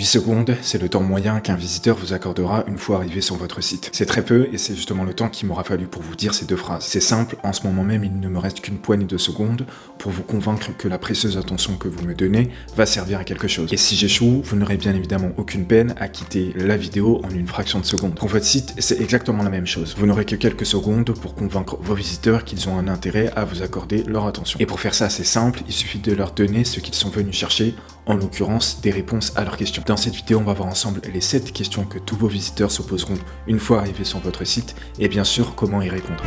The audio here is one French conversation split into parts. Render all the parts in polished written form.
8 secondes, c'est le temps moyen qu'un visiteur vous accordera une fois arrivé sur votre site. C'est très peu et c'est justement le temps qu'il m'aura fallu pour vous dire ces deux phrases. C'est simple, en ce moment même, il ne me reste qu'une poignée de secondes pour vous convaincre que la précieuse attention que vous me donnez va servir à quelque chose. Et si j'échoue, vous n'aurez bien évidemment aucune peine à quitter la vidéo en une fraction de seconde. Pour votre site, c'est exactement la même chose. Vous n'aurez que quelques secondes pour convaincre vos visiteurs qu'ils ont un intérêt à vous accorder leur attention. Et pour faire ça, c'est simple, il suffit de leur donner ce qu'ils sont venus chercher, en l'occurrence des réponses à leurs questions. Dans cette vidéo, on va voir ensemble les 7 questions que tous vos visiteurs se poseront une fois arrivés sur votre site et bien sûr comment y répondre.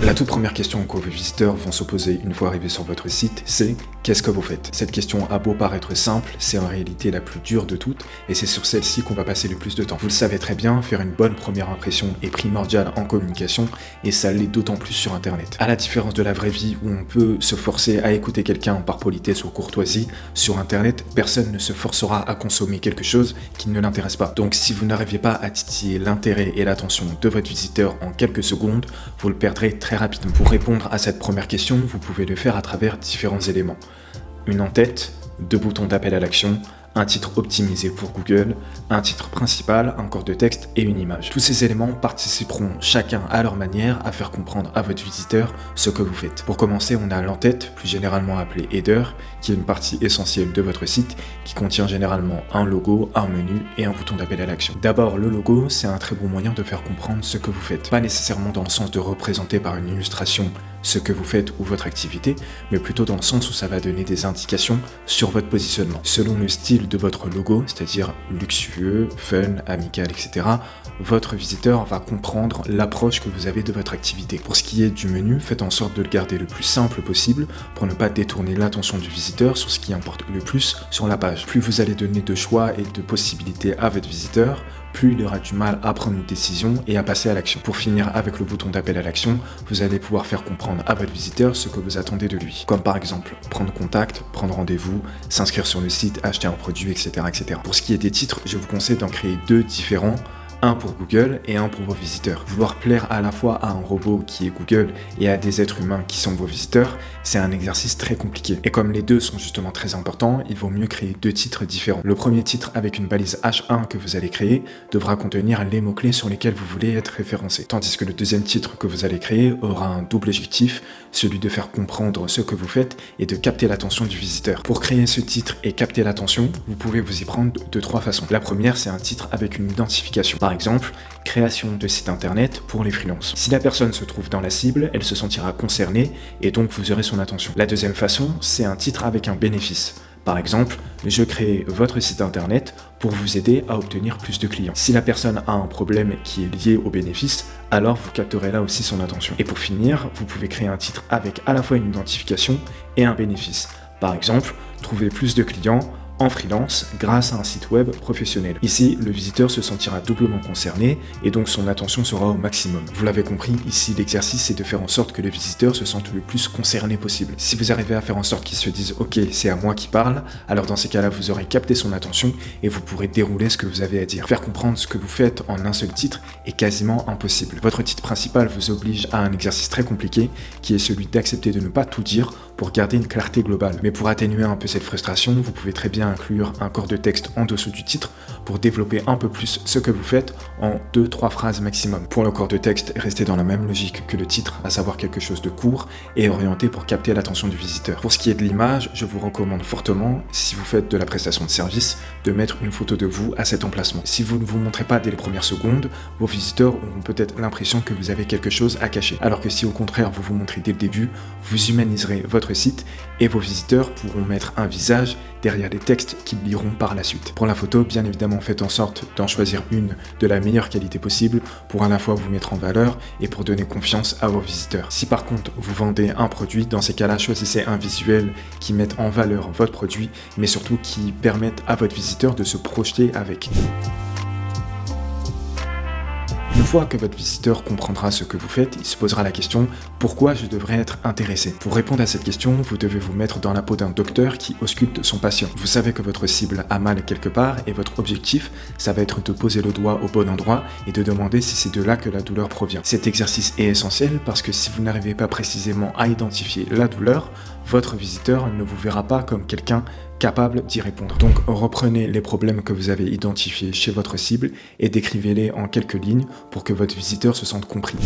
La toute première question que vos visiteurs vont se poser une fois arrivés sur votre site, c'est « Qu'est-ce que vous faites ?» Cette question a beau paraître simple, c'est en réalité la plus dure de toutes et c'est sur celle-ci qu'on va passer le plus de temps. Vous le savez très bien, faire une bonne première impression est primordial en communication et ça l'est d'autant plus sur internet. À la différence de la vraie vie où on peut se forcer à écouter quelqu'un par politesse ou courtoisie, sur internet, personne ne se forcera à consommer quelque chose qui ne l'intéresse pas. Donc si vous n'arrivez pas à titiller l'intérêt et l'attention de votre visiteur en quelques secondes, vous le perdrez très rapidement. Pour répondre à cette première question, vous pouvez le faire à travers différents éléments. Une en-tête, 2 boutons d'appel à l'action, un titre optimisé pour Google, un titre principal, un corps de texte et une image. Tous ces éléments participeront chacun à leur manière à faire comprendre à votre visiteur ce que vous faites. Pour commencer, on a l'en-tête, plus généralement appelé header, qui est une partie essentielle de votre site, qui contient généralement un logo, un menu et un bouton d'appel à l'action. D'abord, le logo, c'est un très bon moyen de faire comprendre ce que vous faites. Pas nécessairement dans le sens de représenter par une illustration ce que vous faites ou votre activité, mais plutôt dans le sens où ça va donner des indications sur votre positionnement. Selon le style de votre logo, c'est-à-dire luxueux, fun, amical, etc., votre visiteur va comprendre l'approche que vous avez de votre activité. Pour ce qui est du menu, faites en sorte de le garder le plus simple possible pour ne pas détourner l'attention du visiteur sur ce qui importe le plus sur la page. Plus vous allez donner de choix et de possibilités à votre visiteur, plus il aura du mal à prendre une décision et à passer à l'action. Pour finir avec le bouton d'appel à l'action, vous allez pouvoir faire comprendre à votre visiteur ce que vous attendez de lui. Comme par exemple, prendre contact, prendre rendez-vous, s'inscrire sur le site, acheter un produit, etc., etc. Pour ce qui est des titres, je vous conseille d'en créer 2 différents. Un pour Google et un pour vos visiteurs. Vouloir plaire à la fois à un robot qui est Google et à des êtres humains qui sont vos visiteurs, c'est un exercice très compliqué. Et comme les deux sont justement très importants, il vaut mieux créer 2 titres différents. Le premier titre avec une balise H1 que vous allez créer devra contenir les mots-clés sur lesquels vous voulez être référencé. Tandis que le deuxième titre que vous allez créer aura un double objectif, celui de faire comprendre ce que vous faites et de capter l'attention du visiteur. Pour créer ce titre et capter l'attention, vous pouvez vous y prendre de 3 façons. La première, c'est un titre avec une identification. Par exemple, création de site internet pour les freelances. Si la personne se trouve dans la cible, elle se sentira concernée et donc vous aurez son attention. La deuxième façon, c'est un titre avec un bénéfice. Par exemple, je crée votre site internet pour vous aider à obtenir plus de clients. Si la personne a un problème qui est lié au bénéfice, alors vous capterez là aussi son attention. Et pour finir, vous pouvez créer un titre avec à la fois une identification et un bénéfice. Par exemple, trouver plus de clients en freelance grâce à un site web professionnel. Ici, le visiteur se sentira doublement concerné et donc son attention sera au maximum. Vous l'avez compris, ici l'exercice c'est de faire en sorte que le visiteur se sente le plus concerné possible. Si vous arrivez à faire en sorte qu'il se dise « Ok, c'est à moi qui parle », alors dans ces cas-là, vous aurez capté son attention et vous pourrez dérouler ce que vous avez à dire. Faire comprendre ce que vous faites en un seul titre est quasiment impossible. Votre titre principal vous oblige à un exercice très compliqué qui est celui d'accepter de ne pas tout dire pour garder une clarté globale. Mais pour atténuer un peu cette frustration, vous pouvez très bien inclure un corps de texte en dessous du titre pour développer un peu plus ce que vous faites en 2-3 phrases maximum. Pour le corps de texte, restez dans la même logique que le titre, à savoir quelque chose de court et orienté pour capter l'attention du visiteur. Pour ce qui est de l'image, je vous recommande fortement, si vous faites de la prestation de service, de mettre une photo de vous à cet emplacement. Si vous ne vous montrez pas dès les premières secondes, vos visiteurs auront peut-être l'impression que vous avez quelque chose à cacher. Alors que si au contraire vous vous montrez dès le début, vous humaniserez votre site et vos visiteurs pourront mettre un visage derrière les textes qu'ils liront par la suite. Pour la photo, bien évidemment, faites en sorte d'en choisir une de la meilleure qualité possible pour à la fois vous mettre en valeur et pour donner confiance à vos visiteurs. Si par contre vous vendez un produit, dans ces cas-là, choisissez un visuel qui mette en valeur votre produit, mais surtout qui permette à votre visiteur de se projeter avec. Une fois que votre visiteur comprendra ce que vous faites, il se posera la question « Pourquoi je devrais être intéressé ?» Pour répondre à cette question, vous devez vous mettre dans la peau d'un docteur qui ausculte son patient. Vous savez que votre cible a mal quelque part et votre objectif, ça va être de poser le doigt au bon endroit et de demander si c'est de là que la douleur provient. Cet exercice est essentiel parce que si vous n'arrivez pas précisément à identifier la douleur, votre visiteur ne vous verra pas comme quelqu'un capable d'y répondre. Donc reprenez les problèmes que vous avez identifiés chez votre cible et décrivez-les en quelques lignes pour que votre visiteur se sente compris.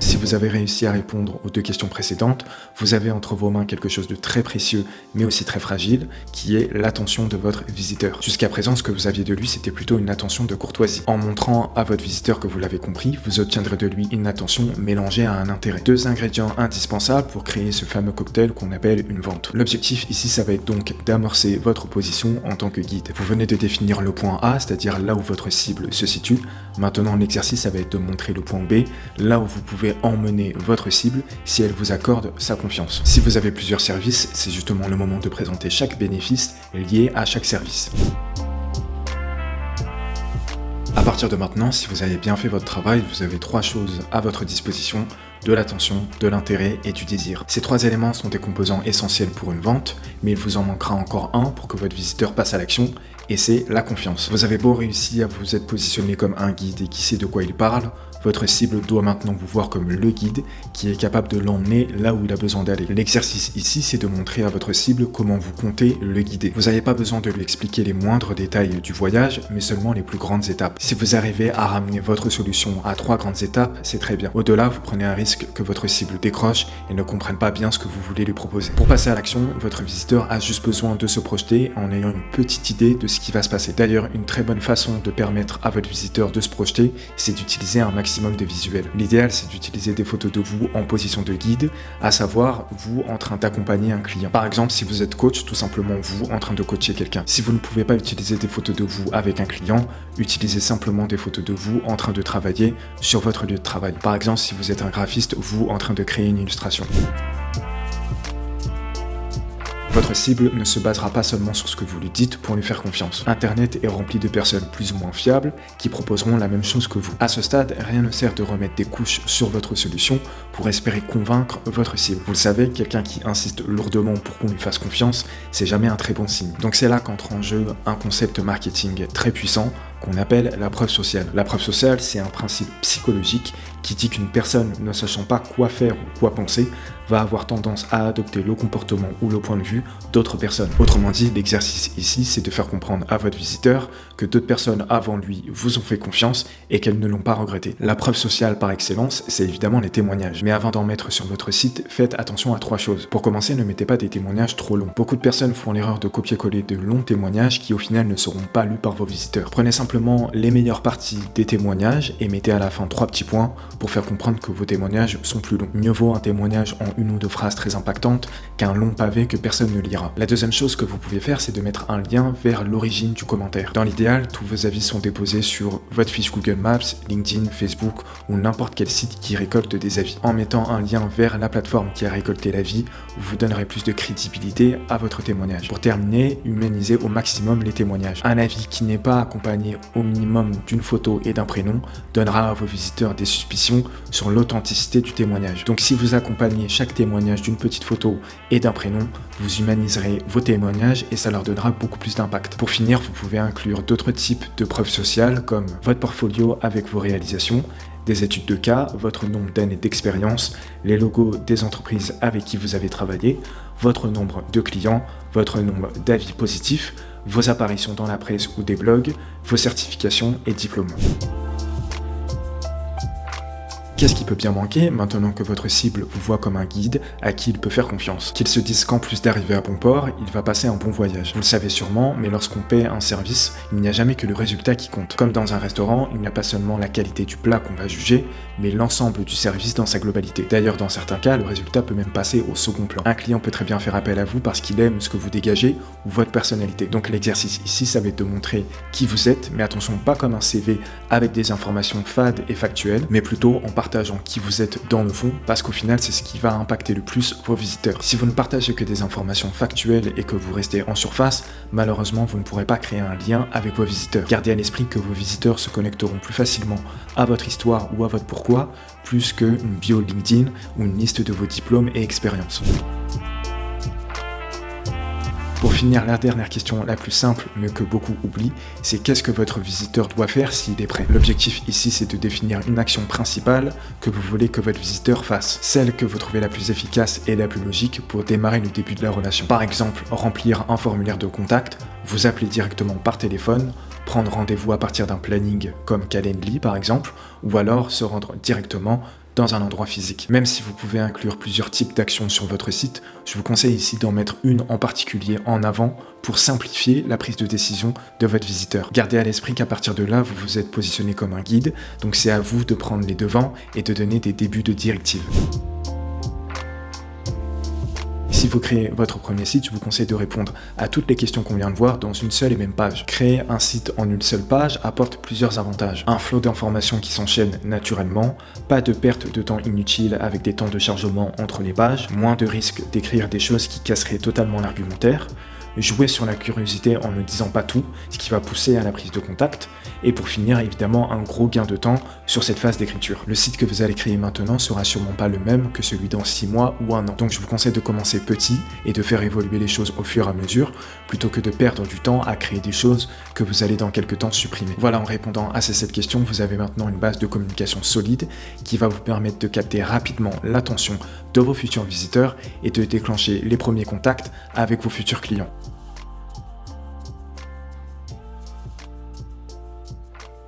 Si vous avez réussi à répondre aux 2 questions précédentes, vous avez entre vos mains quelque chose de très précieux, mais aussi très fragile, qui est l'attention de votre visiteur. Jusqu'à présent, ce que vous aviez de lui, c'était plutôt une attention de courtoisie. En montrant à votre visiteur que vous l'avez compris, vous obtiendrez de lui une attention mélangée à un intérêt. 2 ingrédients indispensables pour créer ce fameux cocktail qu'on appelle une vente. L'objectif ici, ça va être donc d'amorcer votre position en tant que guide. Vous venez de définir le point A, c'est-à-dire là où votre cible se situe. Maintenant, l'exercice, ça va être de montrer le point B, là où vous pouvez emmener votre cible si elle vous accorde sa confiance. Si vous avez plusieurs services, c'est justement le moment de présenter chaque bénéfice lié à chaque service. À partir de maintenant, si vous avez bien fait votre travail, vous avez 3 choses à votre disposition: de l'attention, de l'intérêt et du désir. Ces 3 éléments sont des composants essentiels pour une vente, mais il vous en manquera encore un pour que votre visiteur passe à l'action, et c'est la confiance. Vous avez beau réussir à vous être positionné comme un guide et qui sait de quoi il parle, votre cible doit maintenant vous voir comme le guide qui est capable de l'emmener là où il a besoin d'aller. L'exercice ici, c'est de montrer à votre cible comment vous comptez le guider. Vous n'avez pas besoin de lui expliquer les moindres détails du voyage, mais seulement les plus grandes étapes. Si vous arrivez à ramener votre solution à 3 grandes étapes, c'est très bien. Au-delà, vous prenez un risque que votre cible décroche et ne comprenne pas bien ce que vous voulez lui proposer. Pour passer à l'action, votre visiteur a juste besoin de se projeter en ayant une petite idée de ce qui va se passer. D'ailleurs, une très bonne façon de permettre à votre visiteur de se projeter, c'est d'utiliser un maximum de visuels. L'idéal, c'est d'utiliser des photos de vous en position de guide, à savoir vous en train d'accompagner un client. Par exemple, si vous êtes coach, tout simplement vous en train de coacher quelqu'un. Si vous ne pouvez pas utiliser des photos de vous avec un client, utilisez simplement des photos de vous en train de travailler sur votre lieu de travail. Par exemple, si vous êtes un graphiste, vous en train de créer une illustration. Votre cible ne se basera pas seulement sur ce que vous lui dites pour lui faire confiance. Internet est rempli de personnes plus ou moins fiables qui proposeront la même chose que vous. À ce stade, rien ne sert de remettre des couches sur votre solution pour espérer convaincre votre cible. Vous le savez, quelqu'un qui insiste lourdement pour qu'on lui fasse confiance, c'est jamais un très bon signe. Donc c'est là qu'entre en jeu un concept marketing très puissant qu'on appelle la preuve sociale. La preuve sociale, c'est un principe psychologique qui dit qu'une personne ne sachant pas quoi faire ou quoi penser va avoir tendance à adopter le comportement ou le point de vue d'autres personnes. Autrement dit, l'exercice ici, c'est de faire comprendre à votre visiteur que d'autres personnes avant lui vous ont fait confiance et qu'elles ne l'ont pas regretté. La preuve sociale par excellence, c'est évidemment les témoignages. Mais avant d'en mettre sur votre site, faites attention à 3 choses. Pour commencer, ne mettez pas des témoignages trop longs. Beaucoup de personnes font l'erreur de copier-coller de longs témoignages qui au final ne seront pas lus par vos visiteurs. Prenez simplement les meilleures parties des témoignages et mettez à la fin 3 petits points pour faire comprendre que vos témoignages sont plus longs. Mieux vaut un témoignage en 1 ou 2 phrases très impactantes qu'un long pavé que personne ne lira. La deuxième chose que vous pouvez faire, c'est de mettre un lien vers l'origine du commentaire. Dans l'idéal, tous vos avis sont déposés sur votre fiche Google Maps, LinkedIn, Facebook ou n'importe quel site qui récolte des avis. En mettant un lien vers la plateforme qui a récolté l'avis, vous donnerez plus de crédibilité à votre témoignage. Pour terminer, humanisez au maximum les témoignages. Un avis qui n'est pas accompagné au minimum d'une photo et d'un prénom donnera à vos visiteurs des suspicions sur l'authenticité du témoignage. Donc si vous accompagnez chaque témoignage d'une petite photo et d'un prénom, vous humaniserez vos témoignages et ça leur donnera beaucoup plus d'impact. Pour finir, vous pouvez inclure d'autres types de preuves sociales comme votre portfolio avec vos réalisations, des études de cas, votre nombre d'années d'expérience, les logos des entreprises avec qui vous avez travaillé, votre nombre de clients, votre nombre d'avis positifs, vos apparitions dans la presse ou des blogs, vos certifications et diplômes. Qu'est-ce qui peut bien manquer maintenant que votre cible vous voit comme un guide à qui il peut faire confiance? Qu'il se dise qu'en plus d'arriver à bon port, il va passer un bon voyage. Vous le savez sûrement, mais lorsqu'on paie un service, il n'y a jamais que le résultat qui compte. Comme dans un restaurant, il n'y a pas seulement la qualité du plat qu'on va juger, mais l'ensemble du service dans sa globalité. D'ailleurs, dans certains cas, le résultat peut même passer au second plan. Un client peut très bien faire appel à vous parce qu'il aime ce que vous dégagez ou votre personnalité. Donc l'exercice ici, ça va être de montrer qui vous êtes, mais attention, pas comme un CV avec des informations fades et factuelles, mais plutôt en partageant qui vous êtes dans le fond, parce qu'au final, c'est ce qui va impacter le plus vos visiteurs. Si vous ne partagez que des informations factuelles et que vous restez en surface, malheureusement, vous ne pourrez pas créer un lien avec vos visiteurs. Gardez à l'esprit que vos visiteurs se connecteront plus facilement à votre histoire ou à votre pourquoi, plus qu'une bio LinkedIn ou une liste de vos diplômes et expériences. Pour finir, la dernière question la plus simple, mais que beaucoup oublient, c'est qu'est-ce que votre visiteur doit faire s'il est prêt? L'objectif ici, c'est de définir une action principale que vous voulez que votre visiteur fasse, celle que vous trouvez la plus efficace et la plus logique pour démarrer le début de la relation. Par exemple, remplir un formulaire de contact, vous appeler directement par téléphone, prendre rendez-vous à partir d'un planning comme Calendly par exemple, ou alors se rendre directement dans un endroit physique. Même si vous pouvez inclure plusieurs types d'actions sur votre site, je vous conseille ici d'en mettre une en particulier en avant pour simplifier la prise de décision de votre visiteur. Gardez à l'esprit qu'à partir de là, vous vous êtes positionné comme un guide, donc c'est à vous de prendre les devants et de donner des débuts de directives. Si vous créez votre premier site, je vous conseille de répondre à toutes les questions qu'on vient de voir dans une seule et même page. Créer un site en une seule page apporte plusieurs avantages. Un flot d'informations qui s'enchaîne naturellement, pas de perte de temps inutile avec des temps de chargement entre les pages, moins de risques d'écrire des choses qui casseraient totalement l'argumentaire, jouer sur la curiosité en ne disant pas tout, ce qui va pousser à la prise de contact, et pour finir, évidemment, un gros gain de temps sur cette phase d'écriture. Le site que vous allez créer maintenant sera sûrement pas le même que celui dans 6 mois ou 1 an. Donc je vous conseille de commencer petit et de faire évoluer les choses au fur et à mesure, plutôt que de perdre du temps à créer des choses que vous allez dans quelques temps supprimer. Voilà, en répondant à ces 7 questions, vous avez maintenant une base de communication solide qui va vous permettre de capter rapidement l'attention de vos futurs visiteurs et de déclencher les premiers contacts avec vos futurs clients.